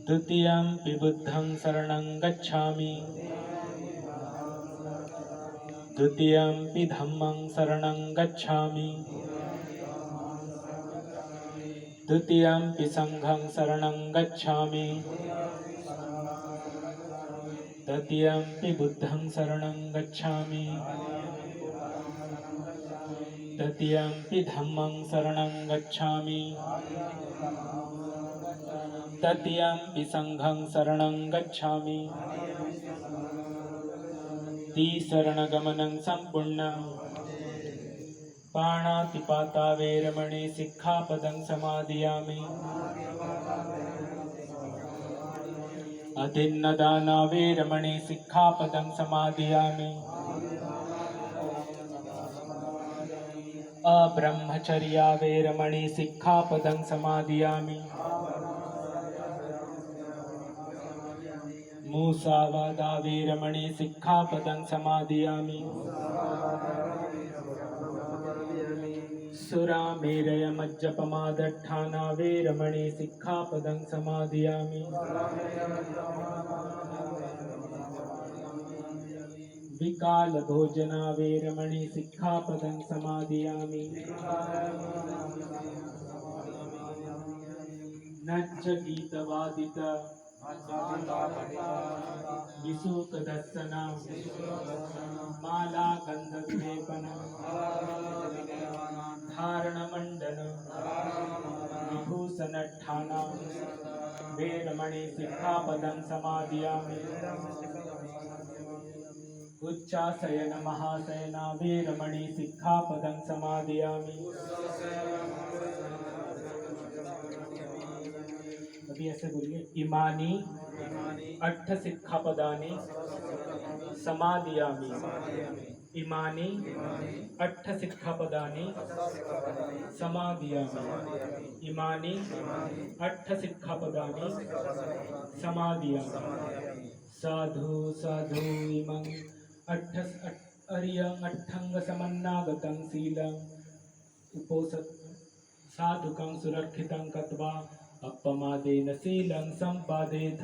द्वितीयंपि बुद्धं शरणं गच्छामि द्वितीयंपि धम्मं शरणं गच्छामि द्वितीयंपि संघं शरणं गच्छामि तृतीयंपि बुद्धं शरणं गच्छामि तृतीयंपि धम्मं शरणं गच्छामि तृतीयंपि संघं शरणं गच्छामि शरणगमनं संपूर्णं पाणातिपाता वैरमणि सिक्खापदं समादियामि अदिन्नदाना वैरमणि सिक्खापदं समादियामि अब्रह्मचर्या वैरमणि सिक्खापदं समादियामि मूसावादा वैरमणि सिक्खापदं समादियामि सुरामेरयमज्जपमादट्ठाना वैरमणि सिक्खापदं समादियामि विकालभोजना वैरमणि सिक्खापदं समादियामि नज्जगीतवादित विशुकदर्शना माला गंधविलेपन धारणमंडन विभूषणठाना वैरमणि सिक्खापदं समादियामि उच्चासयन महाशयना वैरमणि सिक्खापदं समादियामि अभी ऐसे बोलिए इमानी अट्ठ सिक्खापदानि समादियामि इमानी अट्ठ सिक्खापदानि समादियामि इमानी अट्ठ सिक्खापदानि समादियामि साधु साधु इमं अर्यं अट्ठंग समन्नागतं शीलं उपोसत साधुकं सुरक्षितं कृत्वा अपमादेन शीलं सम्पादेथ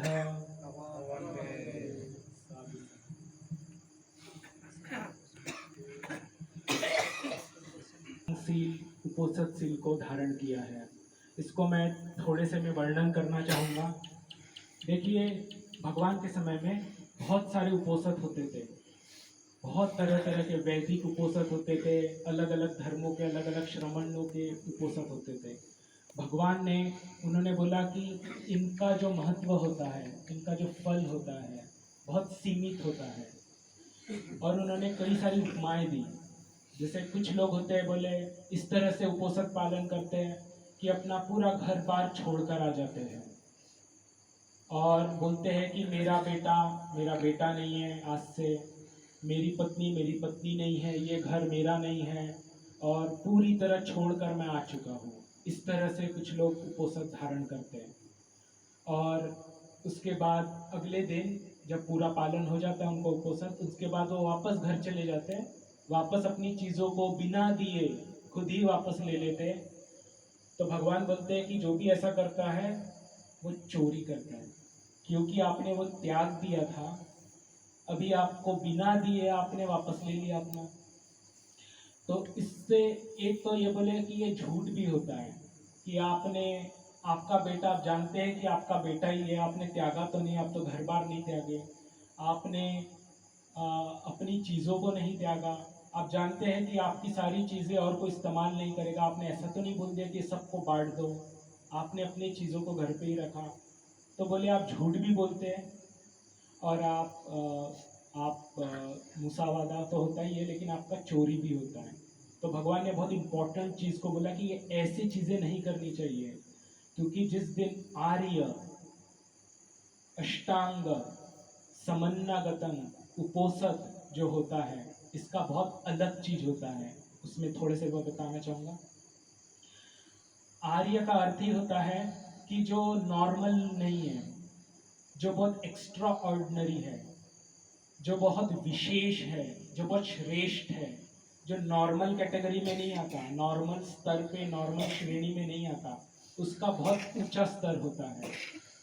उपोसत शील को धारण किया है। इसको मैं थोड़े से वर्णन करना चाहूँगा। देखिए, भगवान के समय में बहुत सारे उपोसत होते थे, बहुत तरह तरह के वैदिक उपोसत होते थे, अलग अलग धर्मों के अलग अलग श्रमणों के उपोसत होते थे। भगवान ने उन्होंने बोला कि इनका जो महत्व होता है, इनका जो फल होता है बहुत सीमित होता है। और उन्होंने कई सारी उपमाएं दी। जैसे कुछ लोग होते हैं, बोले इस तरह से उपोसत पालन करते हैं कि अपना पूरा घर बार छोड़कर आ जाते हैं और बोलते हैं कि मेरा बेटा नहीं है, आज से मेरी पत्नी नहीं है, ये घर मेरा नहीं है और पूरी तरह छोड़कर मैं आ चुका हूँ। इस तरह से कुछ लोग उपोसत धारण करते हैं। और उसके बाद अगले दिन जब पूरा पालन हो जाता है उनको उपोसत, उसके बाद वो वापस घर चले जाते हैं, वापस अपनी चीज़ों को बिना दिए खुद ही वापस ले लेते हैं। तो भगवान बोलते हैं कि जो भी ऐसा करता है वो चोरी करता है, क्योंकि आपने वो त्याग दिया था, अभी आपको बिना दिए आपने वापस ले लिया अपना। तो इससे एक तो ये बोले कि ये झूठ भी होता है कि आपका बेटा, आप जानते हैं कि आपका बेटा ही है, आपने त्यागा तो नहीं, आप तो घर बार नहीं त्यागे, आपने अपनी चीज़ों को नहीं त्यागा, आप जानते हैं कि आपकी सारी चीज़ें और कोई इस्तेमाल नहीं करेगा, आपने ऐसा तो नहीं बोल दिया कि सबको बांट दो, आपने अपनी चीज़ों को घर पे ही रखा। तो बोले आप झूठ भी बोलते हैं और आप मुसावादा तो होता ही है, लेकिन आपका चोरी भी होता है। तो भगवान ने बहुत इम्पोर्टेंट चीज़ को बोला कि ये ऐसी चीज़ें नहीं करनी चाहिए, क्योंकि जिस दिन आर्य अष्टांग समन्नागतम उपोसत जो होता है, इसका बहुत अलग चीज होता है। उसमें थोड़े से वो बताना चाहूँगा। आर्य का अर्थ ही होता है कि जो नॉर्मल नहीं है, जो बहुत एक्स्ट्रा ऑर्डिनरी है, जो बहुत विशेष है, जो बहुत श्रेष्ठ है, जो नॉर्मल कैटेगरी में नहीं आता, नॉर्मल स्तर पे, नॉर्मल श्रेणी में नहीं आता, उसका बहुत ऊंचा स्तर होता है।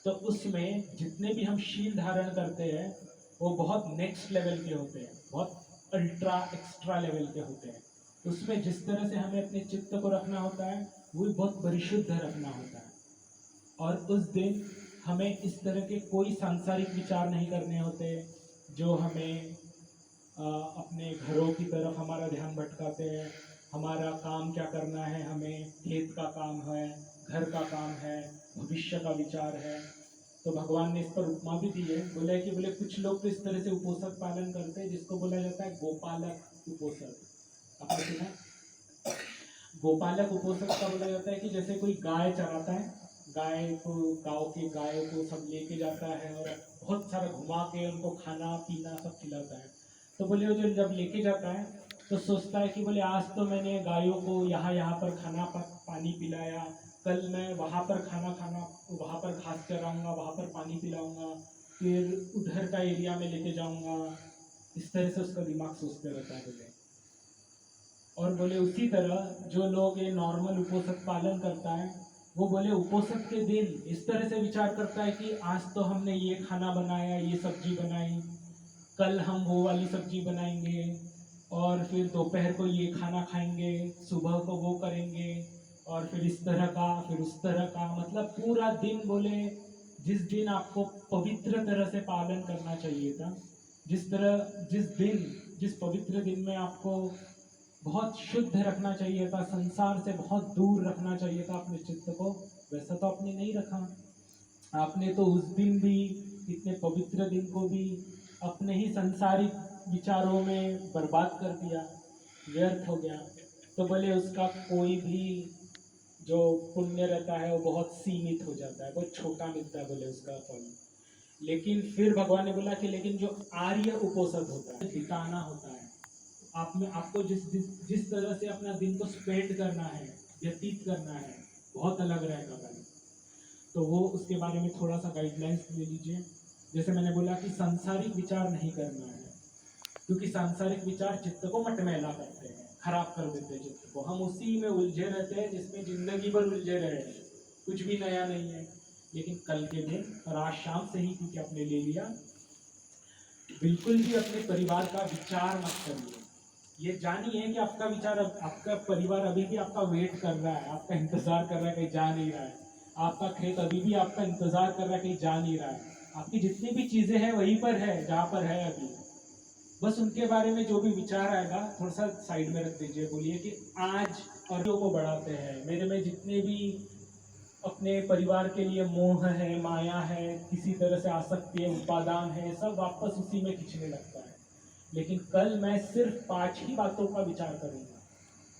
तो उसमें जितने भी हम शील धारण करते हैं वो बहुत नेक्स्ट लेवल के होते हैं, बहुत अल्ट्रा एक्स्ट्रा लेवल के होते हैं। उसमें जिस तरह से हमें अपने चित्त को रखना होता है वो भी बहुत परिशुद्ध रखना होता है। और उस दिन हमें इस तरह के कोई सांसारिक विचार नहीं करने होते जो हमें अपने घरों की तरफ हमारा ध्यान भटकाते हैं। हमारा काम क्या करना है, हमें खेत का काम है, घर का काम है, भविष्य का विचार है। तो भगवान ने इस पर उपमा भी दी है, बोले कि बोले कुछ लोग तो इस तरह से उपोषक पालन करते हैं जिसको बोला जाता है गोपालक उपोषक। आपने सुना? गोपालक उपोषक का बोला जाता है कि जैसे कोई गाय चराता है, गाय को गाँव के गायों को सब लेके जाता है और बहुत सारा घुमा के उनको खाना पीना सब खिलाता है। तो बोले वो जो जब लेके जाता है तो सोचता है कि बोले आज तो मैंने गायों को यहाँ पर खाना पानी पिलाया, कल मैं वहाँ पर वहाँ पर घास चराऊँगा, वहाँ पर पानी पिलाऊँगा, फिर उधर का एरिया में लेके जाऊँगा। इस तरह से उसका दिमाग सोचते रहता है बोले। और बोले उसी तरह जो लोग ये नॉर्मल उपोषक पालन करता है वो बोले उपोषक के दिन इस तरह से विचार करता है कि आज तो हमने ये खाना बनाया, ये सब्जी बनाई, कल हम वो वाली सब्जी बनाएंगे और फिर दोपहर को ये खाना खाएंगे, सुबह को वो करेंगे और फिर इस तरह का फिर उस तरह का। मतलब पूरा दिन बोले जिस दिन आपको पवित्र तरह से पालन करना चाहिए था, जिस पवित्र दिन में आपको बहुत शुद्ध रखना चाहिए था, संसार से बहुत दूर रखना चाहिए था अपने चित्त को, वैसा तो आपने नहीं रखा। आपने तो उस दिन भी, इतने पवित्र दिन को भी अपने ही संसारिक विचारों में बर्बाद कर दिया, व्यर्थ हो गया। तो बोले उसका कोई भी जो पुण्य रहता है वो बहुत सीमित हो जाता है, बहुत छोटा मिलता है बोले उसका फल। लेकिन फिर भगवान ने बोला कि लेकिन जो आर्य उपोषक होता है, बिताना होता है, आपको जिस तरह से अपना दिन को स्पेंड करना है, व्यतीत करना है, बहुत अलग रहेगा भाई। तो वो उसके बारे में थोड़ा सा गाइडलाइंस ले लीजिए। जैसे मैंने बोला कि सांसारिक विचार नहीं करना है, क्योंकि सांसारिक विचार चित्त को मटमैला करते हैं, खराब कर देते हैं चित्त को। हम उसी में उलझे रहते हैं जिसमें जिंदगी भर उलझे रहे हैं, कुछ भी नया नहीं है। लेकिन कल के दिन और आज शाम से ही क्योंकि आपने ले लिया, बिल्कुल भी अपने परिवार का विचार मत करिए। ये जानिए कि आपका विचार, आपका परिवार अभी भी आपका वेट कर रहा है, आपका इंतजार कर रहा है, कहीं जा नहीं रहा है। आपका खेत अभी भी आपका इंतजार कर रहा है, कहीं जा नहीं रहा है। आपकी जितनी भी चीजें हैं वहीं पर है जहाँ पर है अभी। बस उनके बारे में जो भी विचार आएगा थोड़ा सा साइड में रख दीजिए। बोलिए कि आज और को बढ़ाते हैं, मेरे में जितने भी अपने परिवार के लिए मोह है, माया है, किसी तरह से आसक्ति है, उपादान है, सब वापस उसी में खींचने लगता है। लेकिन कल मैं सिर्फ 5 ही बातों का विचार करूंगा।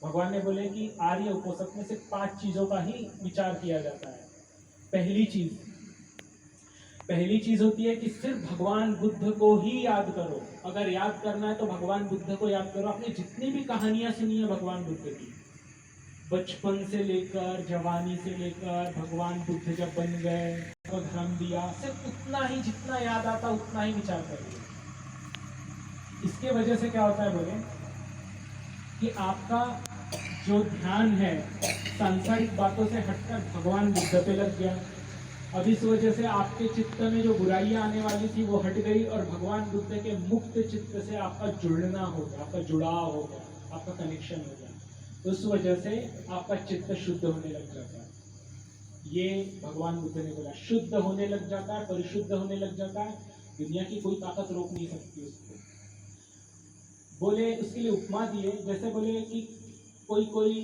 भगवान ने बोले कि आर्य उपोषक में सिर्फ 5 चीजों का ही विचार किया जाता है। पहली चीज होती है कि सिर्फ भगवान बुद्ध को ही याद करो। अगर याद करना है तो भगवान बुद्ध को याद करो। आपने जितनी भी कहानियां सुनी है भगवान बुद्ध की, बचपन से लेकर जवानी से लेकर भगवान बुद्ध जब बन गए तो धर्म दिया, सिर्फ उतना ही, जितना याद आता उतना ही विचार करिए। इसके वजह से क्या होता है बोले कि आपका जो ध्यान है सांसारिक बातों से हटकर भगवान बुद्ध पे लग गया। अब इस वजह से आपके चित्त में जो बुराइयां आने वाली थी वो हट गई और भगवान बुद्ध के मुक्त चित्त से आपका जुड़ना हो गया, आपका जुड़ाव हो गया, आपका कनेक्शन हो गया। उस वजह से आपका चित्त शुद्ध होने लग जाता है। ये भगवान बुद्ध ने बोला, शुद्ध होने लग जाता है, परिशुद्ध होने लग जाता है। दुनिया की कोई ताकत रोक नहीं सकती उसको। बोले उसके लिए उपमा दिए, जैसे बोले कि कोई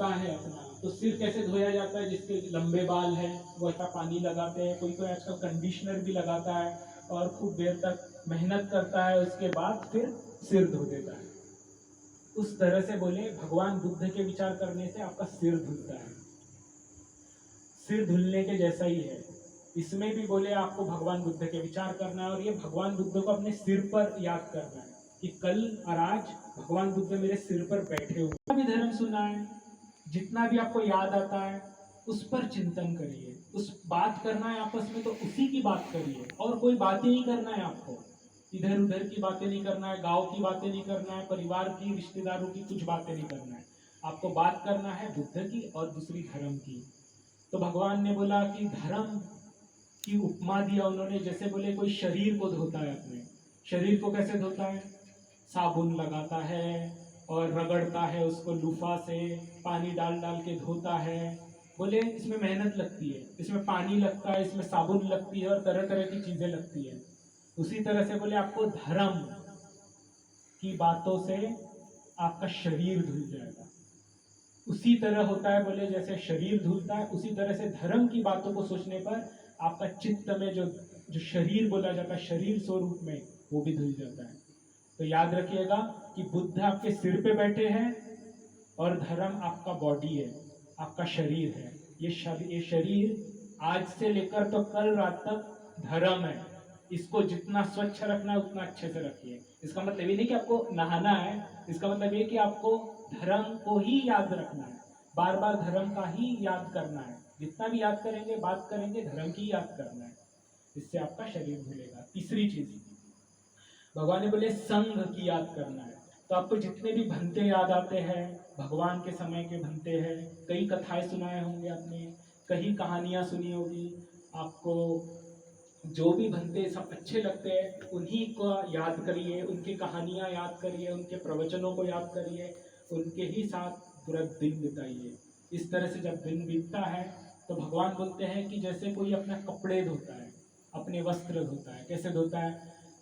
है अपना, तो सिर कैसे धोया जाता है, जिसके लंबे बाल हैं वो ऐसा पानी लगाते हैं, कोई आजकल कंडीशनर भी लगाता है और खूब देर तक मेहनत करता है, उसके बाद फिर सिर धो देता है। उस तरह से बोले भगवान बुद्ध के विचार करने से आपका सिर धुलता है, सिर धुलने के जैसा ही है। इसमें भी बोले आपको भगवान बुद्ध के विचार करना है और ये भगवान बुद्ध को अपने सिर पर याद करना है कि कल और आज भगवान बुद्ध मेरे सिर पर बैठे हुए। भी धर्म सुना है, जितना भी आपको याद आता है उस पर चिंतन करिए। उस बात करना है आपस में तो उसी की बात करिए, और कोई बात ही नहीं करना है आपको। इधर उधर की बातें नहीं करना है, गांव की बातें नहीं करना है, परिवार की, रिश्तेदारों की कुछ बातें नहीं करना है। आपको बात करना है बुद्ध की और दूसरी धर्म की। तो भगवान ने बोला कि धर्म की उपमा दिया उन्होंने, जैसे बोले कोई शरीर को धोता है, अपने शरीर को कैसे धोता है, साबुन लगाता है और रगड़ता है उसको लूफा से, पानी डाल डाल के धोता है। बोले इसमें मेहनत लगती है, इसमें पानी लगता है, इसमें साबुन लगती है और तरह तरह की चीजें लगती है। उसी तरह से बोले आपको धर्म की बातों से आपका शरीर धुल जाएगा। उसी तरह होता है, बोले जैसे शरीर धुलता है उसी तरह से धर्म की बातों को सोचने पर आपका चित्त में जो जो शरीर बोला जाता है, शरीर स्वरूप में, वो भी धुल जाता है। तो याद रखिएगा कि बुद्ध आपके सिर पे बैठे हैं और धर्म आपका बॉडी है, आपका शरीर है। ये शरीर आज से लेकर तो कल रात तक धर्म है। इसको जितना स्वच्छ रखना है उतना अच्छे से रखिए। इसका मतलब ये नहीं कि आपको नहाना है, इसका मतलब ये कि आपको धर्म को ही याद रखना है, बार बार धर्म का ही याद करना है। जितना भी याद करेंगे, बात करेंगे, धर्म की याद करना है, इससे आपका शरीर भूलेगा। तीसरी चीज भगवान ने बोले संघ की याद करना है। तो आपको जितने भी भंते याद आते हैं, भगवान के समय के भंते हैं, कई कथाएं सुनाए होंगे आपने, कई कहानियां सुनी होगी, आपको जो भी भंते सब अच्छे लगते हैं उन्हीं को याद करिए, उनकी कहानियां याद करिए, उनके प्रवचनों को याद करिए, उनके ही साथ पूरा दिन बिताइए। इस तरह से जब दिन बीतता है तो भगवान बोलते हैं कि जैसे कोई अपना कपड़े धोता है, अपने वस्त्र धोता है, कैसे धोता है,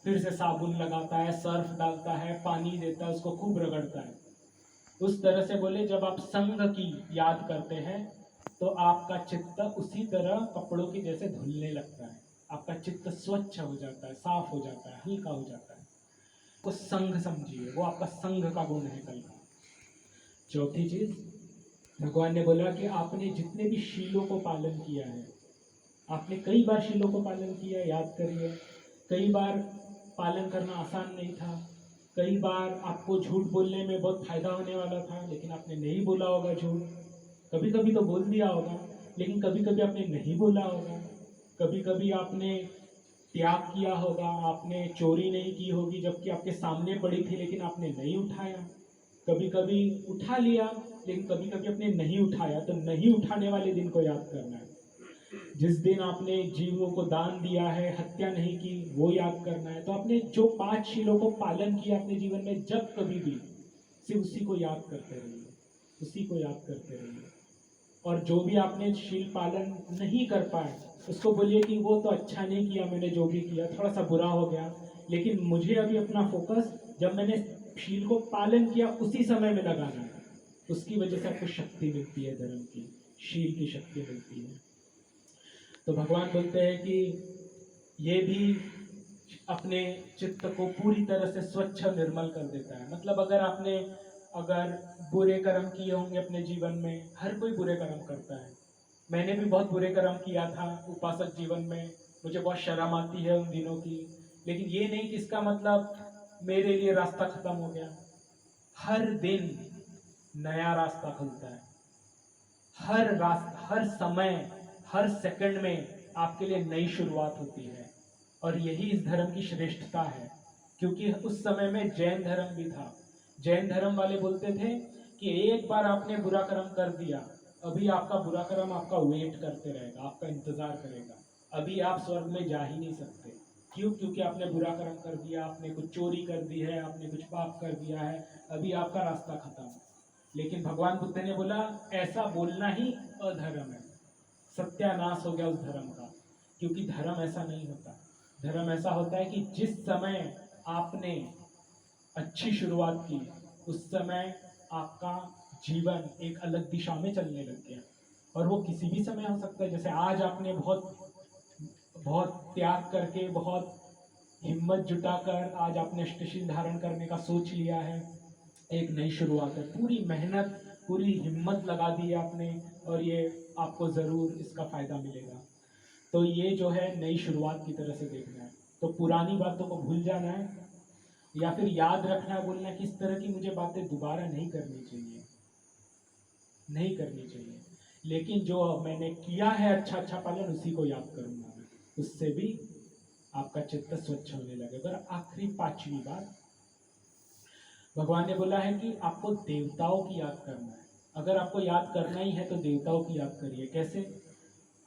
फिर से साबुन लगाता है, सर्फ डालता है, पानी देता है, उसको खूब रगड़ता है। उस तरह से बोले जब आप संघ की याद करते हैं तो आपका चित्त उसी तरह कपड़ों की जैसे धुलने लगता है, आपका चित्त स्वच्छ हो जाता है, साफ हो जाता है, हल्का हो जाता है। तो संघ समझिए, वो आपका संघ का गुण है कल का। चौथी चीज भगवान ने बोला कि आपने जितने भी शीलों को पालन किया है, आपने कई बार शीलों को पालन किया, याद करिए। कई बार पालन करना आसान नहीं था, कई बार आपको झूठ बोलने में बहुत फायदा होने वाला था, लेकिन आपने नहीं बोला होगा झूठ। कभी कभी तो बोल दिया होगा, लेकिन कभी कभी आपने नहीं बोला होगा। कभी कभी आपने त्याग किया होगा, आपने चोरी नहीं की होगी जबकि आपके सामने पड़ी थी, लेकिन आपने नहीं उठाया। कभी कभी उठा लिया, लेकिन कभी कभी आपने नहीं उठाया। तो नहीं उठाने वाले दिन को याद करना है। जिस दिन आपने जीवों को दान दिया है, हत्या नहीं की, वो याद करना है। तो आपने जो 5 शीलों को पालन किया अपने जीवन में, जब कभी भी सिर्फ उसी को याद करते रहिए, उसी को याद करते रहिए। और जो भी आपने शील पालन नहीं कर पाए उसको बोलिए कि वो तो अच्छा नहीं किया, मैंने जो भी किया थोड़ा सा बुरा हो गया, लेकिन मुझे अभी अपना फोकस जब मैंने शील को पालन किया उसी समय में लगाना है। उसकी वजह से आपको शक्ति मिलती है, धर्म की, शील की शक्ति मिलती है। तो भगवान बोलते हैं कि ये भी अपने चित्त को पूरी तरह से स्वच्छ निर्मल कर देता है। मतलब अगर बुरे कर्म किए होंगे अपने जीवन में, हर कोई बुरे कर्म करता है, मैंने भी बहुत बुरे कर्म किया था उपासक जीवन में, मुझे बहुत शर्म आती है उन दिनों की, लेकिन ये नहीं कि इसका मतलब मेरे लिए रास्ता खत्म हो गया। हर दिन नया रास्ता खुलता है, हर समय, हर सेकंड में आपके लिए नई शुरुआत होती है। और यही इस धर्म की श्रेष्ठता है, क्योंकि उस समय में जैन धर्म भी था। जैन धर्म वाले बोलते थे कि एक बार आपने बुरा कर्म कर दिया, अभी आपका बुरा कर्म आपका वेट करते रहेगा, आपका इंतजार करेगा, अभी आप स्वर्ग में जा ही नहीं सकते। क्यों? क्योंकि आपने बुरा कर्म कर दिया, आपने कुछ चोरी कर दी है, आपने कुछ पाप कर दिया है, अभी आपका रास्ता खत्म। लेकिन भगवान बुद्ध ने बोला ऐसा बोलना ही अधर्म है, सत्यानाश हो गया उस धर्म का। क्योंकि धर्म ऐसा नहीं होता। धर्म ऐसा होता है कि जिस समय आपने अच्छी शुरुआत की, उस समय आपका जीवन एक अलग दिशा में चलने लग गया। और वो किसी भी समय हो सकता है। जैसे आज आपने बहुत बहुत त्याग करके, बहुत हिम्मत जुटाकर आज आपने अष्टशील धारण करने का सोच लिया है, एक नई शुरुआत है, पूरी मेहनत, पूरी हिम्मत लगा दी है आपने, और ये आपको ज़रूर इसका फ़ायदा मिलेगा। तो ये जो है नई शुरुआत की तरह से देखना है। तो पुरानी बातों को भूल जाना है, या फिर याद रखना है, बोलना कि इस तरह की मुझे बातें दोबारा नहीं करनी चाहिए, नहीं करनी चाहिए। लेकिन जो मैंने किया है अच्छा पालन, उसी को याद करूँगा मैं, उससे भी आपका चित्त स्वच्छ होने लगेगा। और आखिरी 5वीं बात भगवान ने बोला है कि आपको देवताओं की याद करना है। अगर आपको याद करना ही है तो देवताओं की याद करिए। कैसे?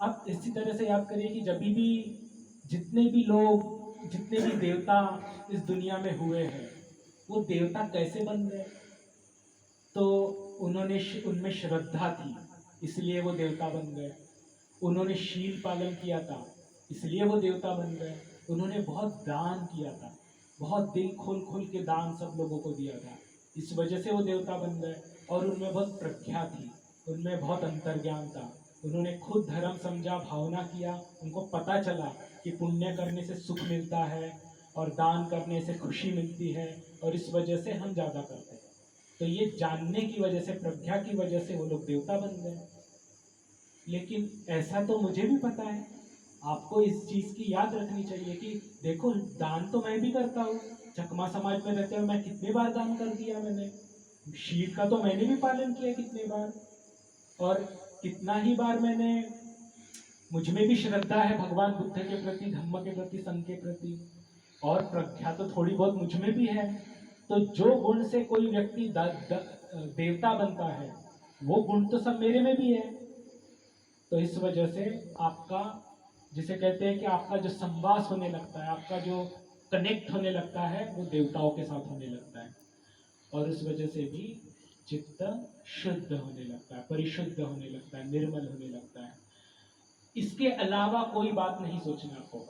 आप इसी तरह से याद करिए कि जब भी जितने भी लोग, जितने भी देवता इस दुनिया में हुए हैं, वो देवता कैसे बन गए? तो उनमें श्रद्धा थी, इसलिए वो देवता बन गए। उन्होंने शील पालन किया था, इसलिए वो देवता बन गए। उन्होंने बहुत दान किया था, बहुत दिल खोल खोल के दान सब लोगों को दिया था, इस वजह से वो देवता बन गए। और उनमें बहुत प्रज्ञा थी, उनमें बहुत अंतर्ज्ञान था। उन्होंने खुद धर्म समझा, भावना किया, उनको पता चला कि पुण्य करने से सुख मिलता है और दान करने से खुशी मिलती है, और इस वजह से हम ज़्यादा करते हैं। तो ये जानने की वजह से, प्रज्ञा की वजह से वो लोग देवता बन गए। लेकिन ऐसा तो मुझे भी पता है, आपको इस चीज़ की याद रखनी चाहिए कि देखो, दान तो मैं भी करता हूँ। चकमा समाज में रहते हुए मैं कितने बार दान कर दिया मैंने, शील का तो मैंने भी पालन किया कितने बार, और कितना ही बार मैंने, मुझ में भी श्रद्धा है भगवान बुद्ध के प्रति, धम्म के प्रति, संघ के प्रति, और प्रज्ञा तो थोड़ी बहुत मुझ में भी है। तो जो गुण से कोई व्यक्ति देवता बनता है, वो गुण तो सब मेरे में भी है। तो इस वजह से आपका, जिसे कहते हैं कि आपका जो संवास होने लगता है, आपका जो कनेक्ट होने लगता है, वो देवताओं के साथ होने लगता है, और उस वजह से भी चित्त शुद्ध होने लगता है, परिशुद्ध होने लगता है, निर्मल होने लगता है। इसके अलावा कोई बात नहीं सोचना आपको,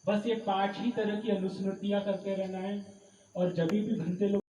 बस ये 5 ही तरह की अनुस्मृतियां करते रहना है। और जब भी भंते लोग